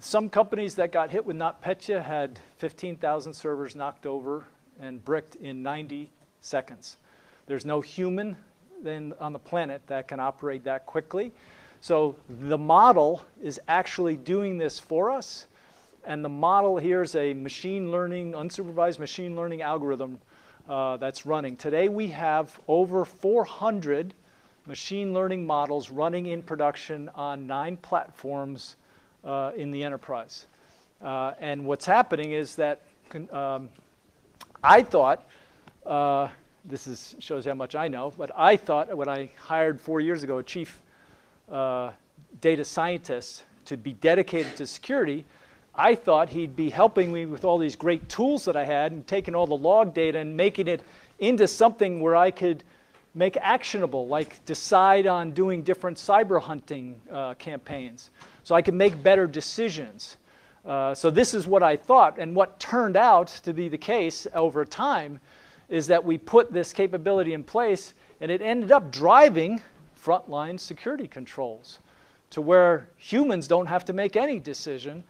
Some companies that got hit with NotPetya had 15,000 servers knocked over and bricked in 90 seconds. There's no human then on the planet that can operate that quickly. So the model is actually doing this for us. And the model here is a machine learning, unsupervised machine learning algorithm that's running. Today we have over 400 machine learning models running in production on 9 platforms in the enterprise. And what's happening is that I thought, this shows how much I know, but I thought when I hired 4 years ago a chief data scientist to be dedicated to security, I thought he'd be helping me with all these great tools that I had and taking all the log data and making it into something where I could make actionable, like decide on doing different cyber hunting campaigns. So I could make better decisions. So this is what I thought, and what turned out to be the case over time is that we put this capability in place, and it ended up driving frontline security controls to where humans don't have to make any decision.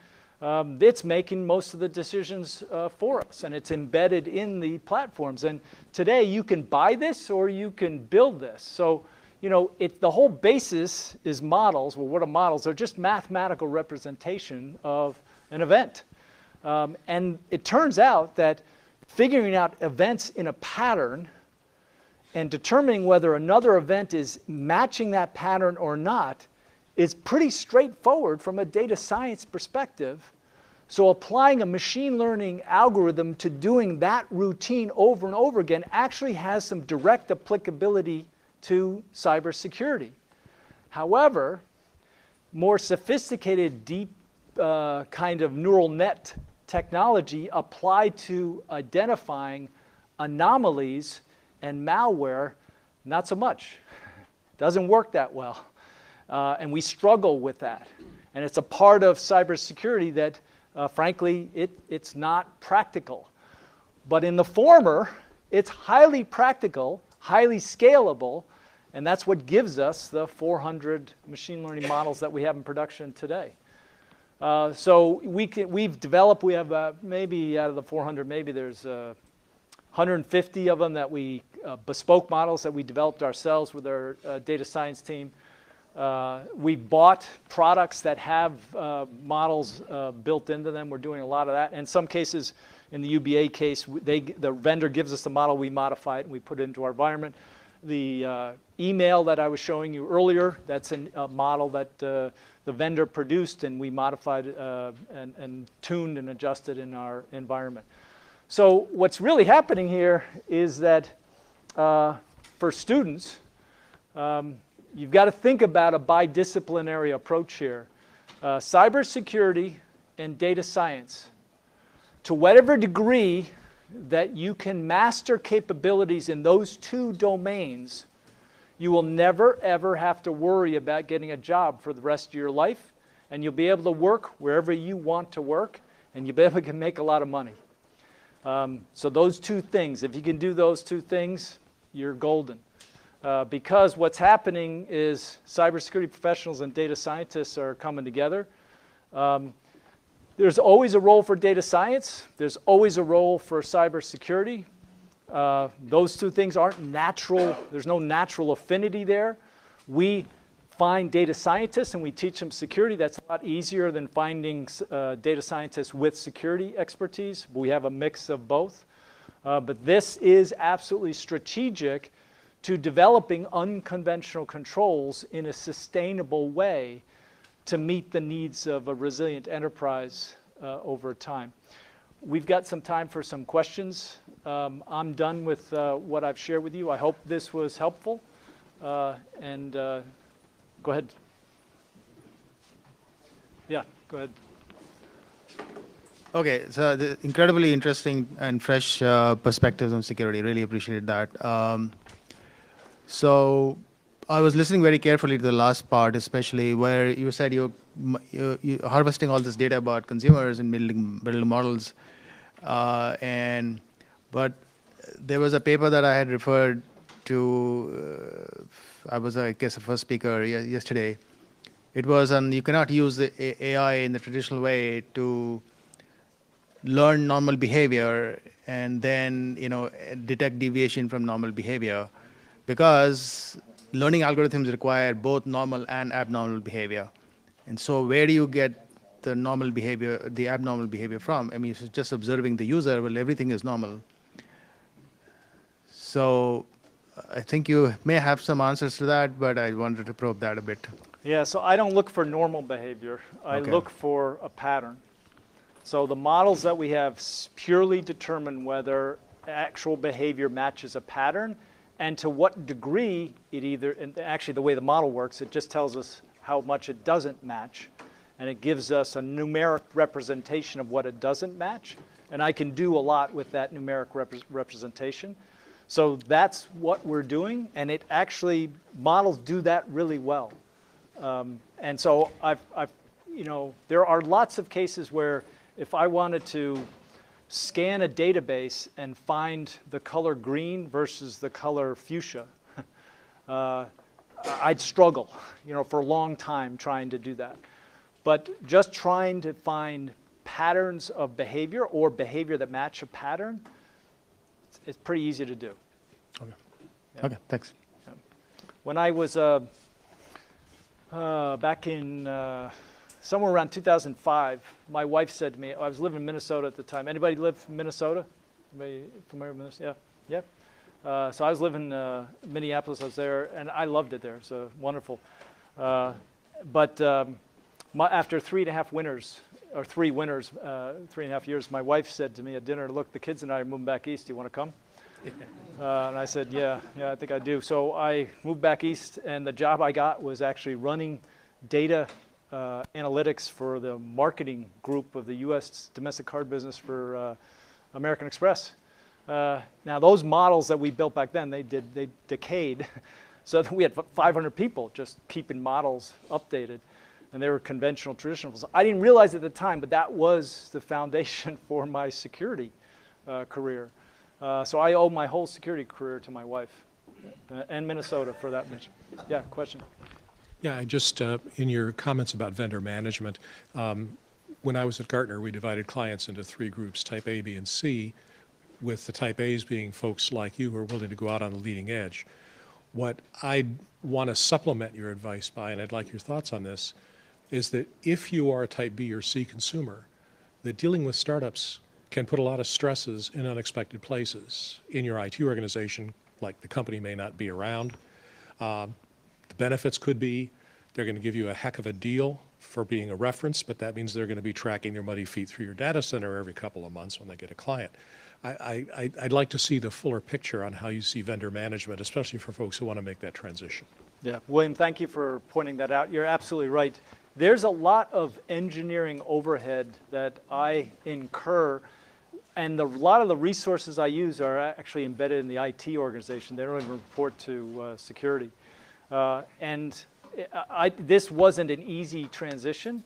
It's making most of the decisions for us, and it's embedded in the platforms. And today you can buy this or you can build this. So, you know, the whole basis is models. Well, what are models? They're just mathematical representation of an event. And it turns out that figuring out events in a pattern and determining whether another event is matching that pattern or not is pretty straightforward from a data science perspective. So applying a machine learning algorithm to doing that routine over and over again actually has some direct applicability to cybersecurity. However, more sophisticated, deep kind of neural net technology applied to identifying anomalies and malware, not so much. Doesn't work that well. And we struggle with that. And it's a part of cybersecurity that, frankly, it's not practical. But in the former, it's highly practical, highly scalable, and that's what gives us the 400 machine learning models that we have in production today. So we've developed, we have maybe out of the 400, maybe there's 150 of them that we, bespoke models that we developed ourselves with our data science team. We bought products that have models built into them. We're doing a lot of that. In some cases, in the UBA case, the vendor gives us the model, we modify it, and we put it into our environment. The email that I was showing you earlier, that's a model that the vendor produced, and we modified and tuned and adjusted in our environment. So what's really happening here is that for students, you've got to think about a bidisciplinary approach here. Cybersecurity and data science. To whatever degree that you can master capabilities in those two domains, you will never, ever have to worry about getting a job for the rest of your life, and you'll be able to work wherever you want to work, and you'll be able to make a lot of money. So those two things, if you can do those two things, you're golden. Because what's happening is cybersecurity professionals and data scientists are coming together. There's always a role for data science. There's always a role for cybersecurity. Those two things aren't natural. There's no natural affinity there. We find data scientists and we teach them security. That's a lot easier than finding data scientists with security expertise. We have a mix of both. But this is absolutely strategic to developing unconventional controls in a sustainable way to meet the needs of a resilient enterprise over time. We've got some time for some questions. I'm done with what I've shared with you. I hope this was helpful. Go ahead. Yeah, go ahead. Okay, so the incredibly interesting and fresh perspectives on security. Really appreciate that. So I was listening very carefully to the last part, especially where you said you're harvesting all this data about consumers and building models. But there was a paper that I had referred to, I was, I guess, the first speaker yesterday, It was, and you cannot use the AI in the traditional way to learn normal behavior and then detect deviation from normal behavior, because learning algorithms require both normal and abnormal behavior. And so where do you get the normal behavior, the abnormal behavior from? I mean, if it's just observing the user, well, everything is normal. So I think you may have some answers to that, but I wanted to probe that a bit. Yeah, so I don't look for normal behavior. I Okay. look for a pattern. So the models that we have purely determine whether actual behavior matches a pattern, and to what degree it either, and actually the way the model works, it just tells us how much it doesn't match, and it gives us a numeric representation of what it doesn't match, and I can do a lot with that numeric representation. So that's what we're doing, and it actually, models do that really well. And so there are lots of cases where if I wanted to scan a database and find the color green versus the color fuchsia, I'd struggle, for a long time trying to do that. But just trying to find patterns of behavior or behavior that match a pattern, it's pretty easy to do. Okay. Yeah. Okay, thanks. When I was back in somewhere around 2005, my wife said to me, I was living in Minnesota at the time. Anybody live in Minnesota? Anybody familiar with Minnesota? Yeah, yeah. So I was living in Minneapolis. I was there, and I loved it there. It's wonderful. But after 3.5 winters, or 3 winters, 3.5 years, my wife said to me at dinner, "Look, the kids and I are moving back east. Do you want to come?" And I said, yeah, I think I do. So I moved back east, and the job I got was actually running data analytics for the marketing group of the U.S. domestic card business for American Express. Now those models that we built back then, they decayed. So we had 500 people just keeping models updated, and they were conventional, traditional. So I didn't realize at the time, but that was the foundation for my security career. So I owe my whole security career to my wife, and Minnesota for that much. Yeah, question? Yeah, I just, in your comments about vendor management, when I was at Gartner, we divided clients into 3 groups, type A, B, and C, with the type A's being folks like you who are willing to go out on the leading edge. What I want to supplement your advice by, and I'd like your thoughts on this, is that if you are a type B or C consumer, that dealing with startups can put a lot of stresses in unexpected places. In your IT organization, like the company may not be around. The benefits could be they're going to give you a heck of a deal for being a reference, but that means they're going to be tracking their muddy feet through your data center every couple of months when they get a client. I'd like to see the fuller picture on how you see vendor management, especially for folks who want to make that transition. Yeah, William, thank you for pointing that out. You're absolutely right. There's a lot of engineering overhead that I incur, and a lot of the resources I use are actually embedded in the IT organization. They don't even report to security. This wasn't an easy transition.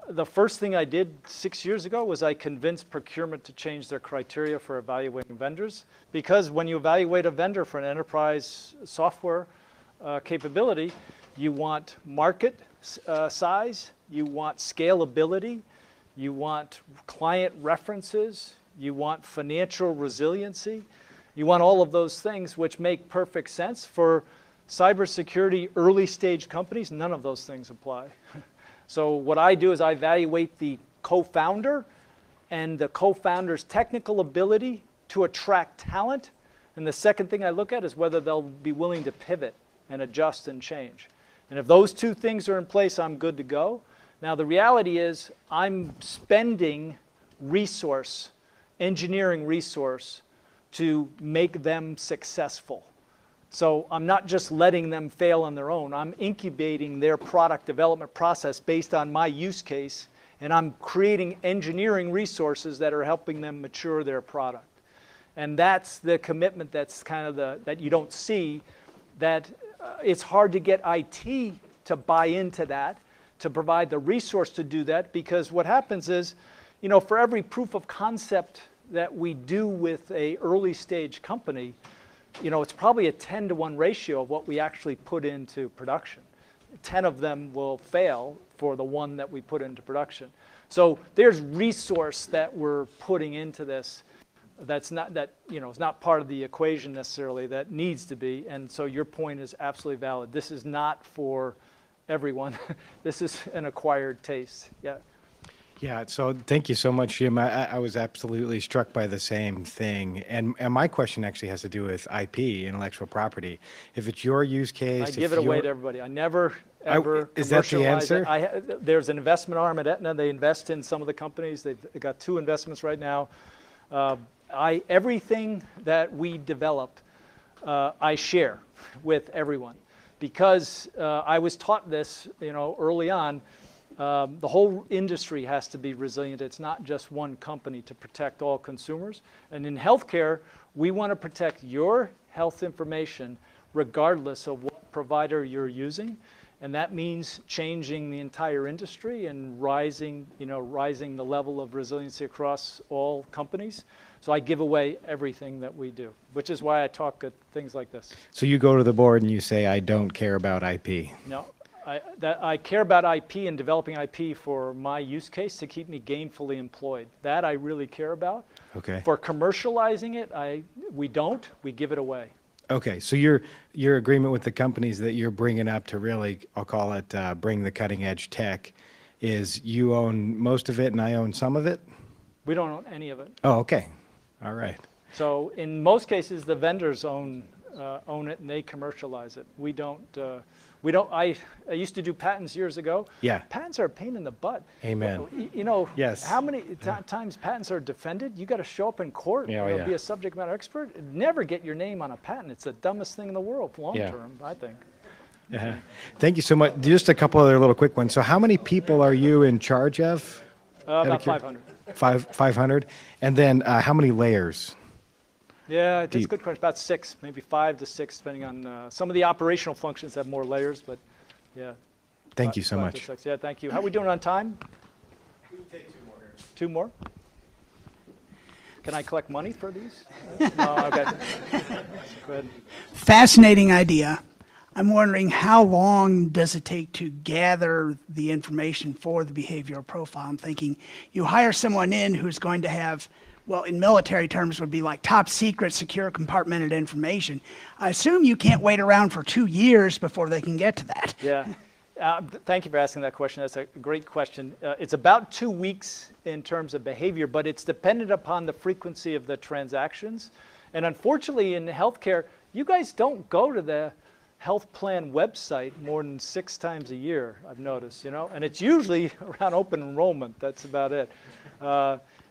The first thing I did 6 years ago was I convinced procurement to change their criteria for evaluating vendors, because when you evaluate a vendor for an enterprise software capability, you want market size, you want scalability, you want client references, you want financial resiliency, you want all of those things which make perfect sense. For cybersecurity early stage companies, none of those things apply. So what I do is I evaluate the co-founder and the co-founder's technical ability to attract talent. And the second thing I look at is whether they'll be willing to pivot and adjust and change. And if those 2 things are in place, I'm good to go. Now the reality is I'm spending resource, engineering resource, to make them successful. So I'm not just letting them fail on their own. I'm incubating their product development process based on my use case, and I'm creating engineering resources that are helping them mature their product. And that's the commitment that's kind of that you don't see, that it's hard to get IT to buy into that, to provide the resource to do that, because what happens is, for every proof of concept that we do with a early stage company, it's probably a 10-to-1 ratio of what we actually put into production. 10 of them will fail for the one that we put into production. So there's resource that we're putting into this that's not, that, you know, is not part of the equation necessarily, that needs to be. And so your point is absolutely valid. This is not for everyone. This is an acquired taste. Yeah. Yeah, so thank you so much, Jim. I was absolutely struck by the same thing. And my question actually has to do with IP, intellectual property. If it's your use case. I give it away to everybody. I never, ever is that the commercialize answer? it. There's an investment arm at Aetna. They invest in some of the companies. They've got 2 investments right now. Everything that we develop, I share with everyone. Because I was taught this, you know, early on. The whole industry has to be resilient. It's not just one company to protect all consumers. And in healthcare, we want to protect your health information regardless of what provider you're using. And that means changing the entire industry and rising the level of resiliency across all companies. So I give away everything that we do, which is why I talk at things like this. So you go to the board and you say, I don't care about IP. No. I care about IP and developing IP for my use case to keep me gainfully employed. That I really care about. Okay. For commercializing it, we don't. We give it away. Okay, so your agreement with the companies that you're bringing up to really, I'll call it, bring the cutting edge tech, is you own most of it and I own some of it? We don't own any of it. Oh, okay. All right. So in most cases, the vendors own it and they commercialize it. We don't. I used to do patents years ago. Yeah. Patents are a pain in the butt. Amen. You know, Yes. how many times patents are defended? You got to show up in court and be a subject matter expert. Never get your name on a patent. It's the dumbest thing in the world long term, I think. Yeah. Thank you so much. Just a couple other little quick ones. So how many people are you in charge of? About 500. 500? And then how many layers? Yeah, that's a good question. About 6, maybe 5 to 6, depending on some of the operational functions have more layers, but yeah. Thank you so 5 much. to 6. Yeah, thank you. How are we doing on time? We can take 2 more here. 2 more? Can I collect money for these? No, okay. Go ahead. Fascinating idea. I'm wondering how long does it take to gather the information for the behavioral profile? I'm thinking you hire someone in who's going to have, well, in military terms would be like top secret, secure, compartmented information. I assume you can't wait around for 2 years before they can get to that. Yeah. Thank you for asking that question. That's a great question. It's about 2 weeks in terms of behavior, but it's dependent upon the frequency of the transactions. And unfortunately, in healthcare, you guys don't go to the health plan website more than 6 times a year, I've noticed, you know, and it's usually around open enrollment. That's about it.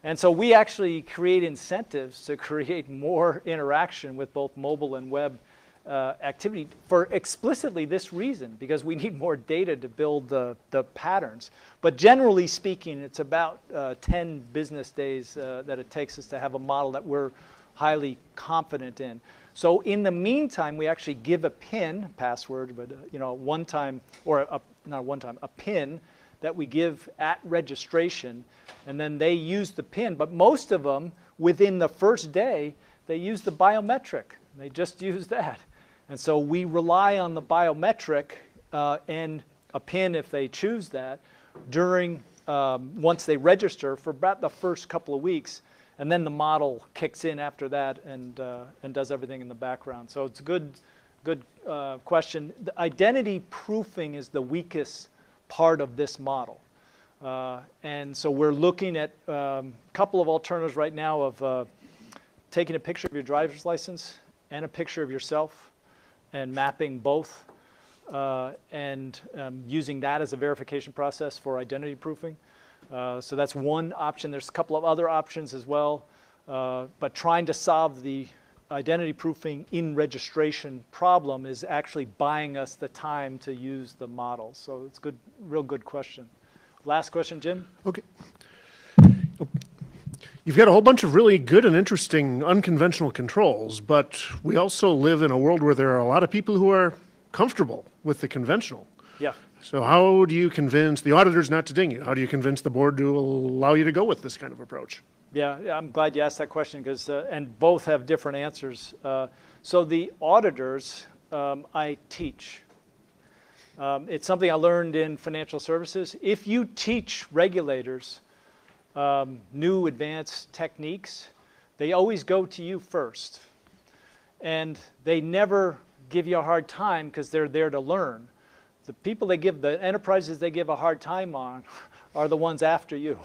And so we actually create incentives to create more interaction with both mobile and web activity for explicitly this reason, because we need more data to build the patterns. But generally speaking, it's about 10 business days that it takes us to have a model that we're highly confident in. So in the meantime, we actually give a PIN, password, but you know, a PIN that we give at registration, and then they use the PIN. But most of them, within the first day, they use the biometric. They just use that. And so we rely on the biometric and a PIN if they choose that during, once they register for about the first couple of weeks. And then the model kicks in after that and does everything in the background. So it's a good question. The identity proofing is the weakest part of this model. And so we're looking at a couple of alternatives right now of taking a picture of your driver's license and a picture of yourself and mapping both and using that as a verification process for identity proofing. So that's one option. There's a couple of other options as well, but trying to solve the identity proofing in registration problem is actually buying us the time to use the model. So it's good, real good question. Last question, Jim? Okay. You've got a whole bunch of really good and interesting unconventional controls, but we also live in a world where there are a lot of people who are comfortable with the conventional. Yeah. So how do you convince the auditors not to ding you? How do you convince the board to allow you to go with this kind of approach? Yeah, I'm glad you asked that question because, and both have different answers. So the auditors, I teach. It's something I learned in financial services. If you teach regulators new advanced techniques, they always go to you first. And they never give you a hard time because they're there to learn. The people the enterprises they give a hard time on are the ones after you.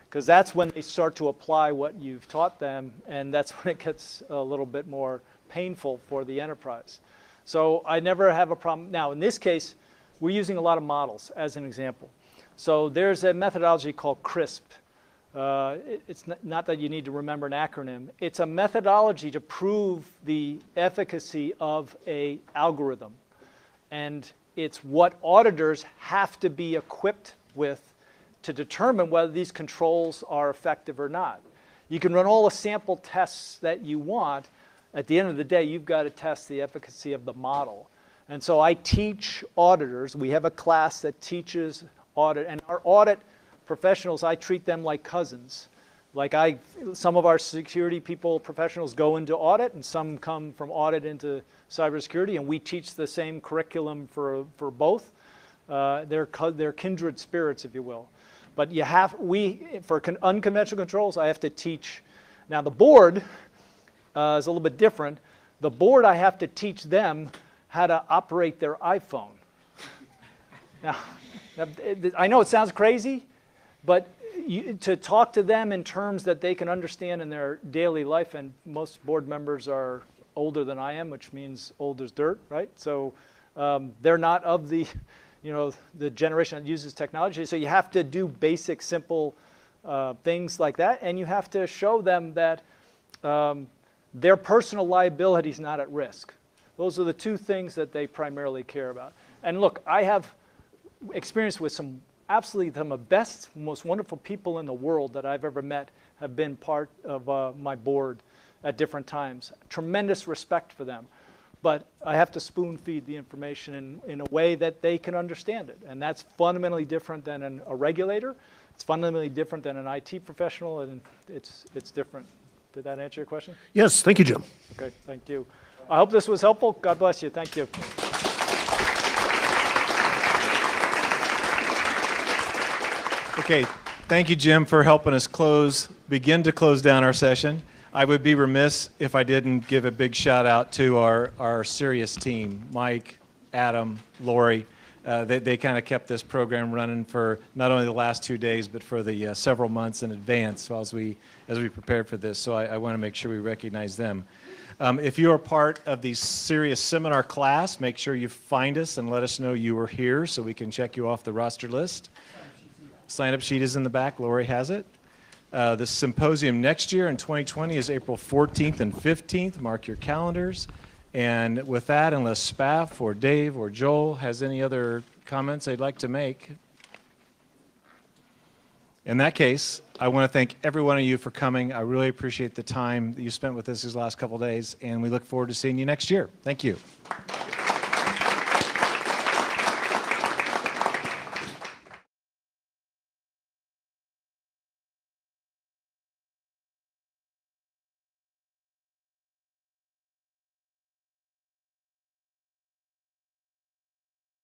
Because that's when they start to apply what you've taught them, and that's when it gets a little bit more painful for the enterprise. So I never have a problem. Now, in this case, we're using a lot of models as an example. So there's a methodology called CRISP. It's not that you need to remember an acronym. It's a methodology to prove the efficacy of an algorithm. And it's what auditors have to be equipped with to determine whether these controls are effective or not. You can run all the sample tests that you want. At the end of the day, you've got to test the efficacy of the model. And so I teach auditors. We have a class that teaches audit. And our audit professionals, I treat them like cousins. Like some of our security professionals go into audit, and some come from audit into cybersecurity, and we teach the same curriculum for both. They're kindred spirits, if you will. But for unconventional controls, I have to teach. Now the board is a little bit different. The board, I have to teach them how to operate their iPhone. Now, I know it sounds crazy, but to talk to them in terms that they can understand in their daily life, and most board members are older than I am, which means old as dirt, right? So they're not of the generation that uses technology. So you have to do basic, simple things like that, and you have to show them that their personal liability is not at risk. Those are the two things that they primarily care about. And look, I have experience with some the best, most wonderful people in the world that I've ever met have been part of my board at different times. Tremendous respect for them. But I have to spoon feed the information in a way that they can understand it. And that's fundamentally different than a regulator. It's fundamentally different than an IT professional, and it's different. Did that answer your question? Yes, thank you, Jim. Okay, thank you. I hope this was helpful. God bless you. Thank you. Okay, thank you, Jim, for helping us begin to close down our session. I would be remiss if I didn't give a big shout out to our CERIAS team, Mike, Adam, Lori. They kind of kept this program running for not only the last 2 days, but for the several months in advance as we prepared for this. So I want to make sure we recognize them. If you are part of the CERIAS seminar class, make sure you find us and let us know you were here so we can check you off the roster list. Sign-up sheet is in the back. Lori has it. The symposium next year in 2020 is April 14th and 15th. Mark your calendars. And with that, unless Spaff or Dave or Joel has any other comments they'd like to make, in that case, I want to thank every one of you for coming. I really appreciate the time that you spent with us these last couple of days, and we look forward to seeing you next year. Thank you.